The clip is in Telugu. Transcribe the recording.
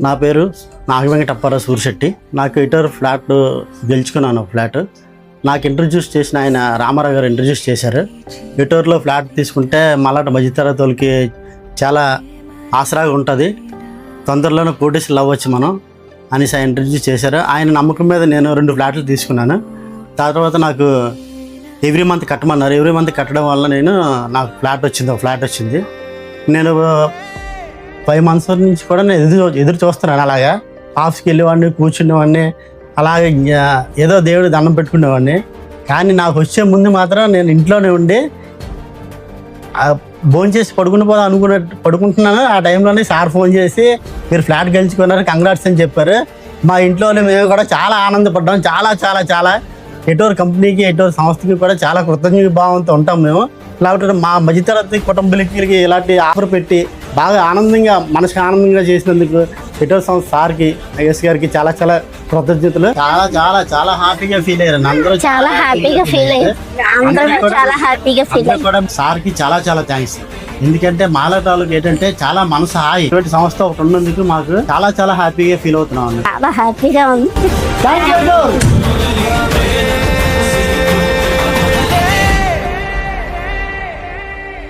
నా పేరు నాగవెంకటప్పారావు సూరిశెట్టి. నాకు ఇటర్ ఫ్లాట్ గెలుచుకున్నాను. ఫ్లాట్ నాకు ఇంట్రడ్యూస్ చేసిన ఆయన రామారావు గారు ఇంట్రడ్యూస్ చేశారు. ఇటర్లో ఫ్లాట్ తీసుకుంటే మళ్ళా మధ్యతరగతి వాళ్ళకి చాలా ఆసరాగా ఉంటుంది, తొందరలోనే కోటేశ్వరులు అవ్వచ్చు మనం అనేసి ఆయన ఇంట్రడ్యూస్ చేశారు. ఆయన నమ్మకం మీద నేను 2 ఫ్లాట్లు తీసుకున్నాను. తర్వాత నాకు ఎవ్రీ మంత్ కట్టమన్నారు. ఎవ్రీ మంత్ కట్టడం వల్ల నాకు ఫ్లాట్ వచ్చింది. నేను 5 months నుంచి కూడా నేను ఎదురు చూస్తున్నాను. అలాగా ఆఫీస్కి వెళ్ళేవాడిని, కూర్చునేవాడిని, అలాగే ఏదో దేవుడి దండం పెట్టుకునేవాడిని. కానీ నాకు వచ్చే ముందు మాత్రం నేను ఇంట్లోనే ఉండి భోంచేసి పడుకుంటున్నాను. ఆ టైంలోనే సార్ ఫోన్ చేసి మీరు ఫ్లాట్ గెలుచుకున్నారు, కంగ్రాట్స్ అని చెప్పారు. మా ఇంట్లోనే మేము కూడా చాలా ఆనందపడ్డాం. చాలా చాలా చాలా ఎటోర్ కంపెనీకి, ఎటోర్ సంస్థకి కూడా చాలా కృతజ్ఞత భావంతో ఉంటాం మేము. లేకపోతే మా మధ్యతరగతి కుటుంబాలకి ఇలాంటి ఆఫర్ పెట్టి బాగా మనసుకు ఆనందంగా చేసినందుకు ఎటోర్ సంస్థ సార్కి, ఐఎస్ గారికి చాలా చాలా కృతజ్ఞతలు. చాలా చాలా చాలా హ్యాపీగా ఫీల్ అయ్యారు. అందరూ చాలా హ్యాపీగా ఫీల్ అయ్యారు. కూడా సార్కి చాలా చాలా థ్యాంక్స్. ఎందుకంటే మాలాటాలకు ఏంటంటే చాలా మనసు హాయి. ఇటువంటి సంస్థ ఒకటి ఉన్నందుకు మాకు చాలా చాలా హ్యాపీగా ఫీల్ అవుతున్నాం. చాలా హ్యాపీగా ఉంది.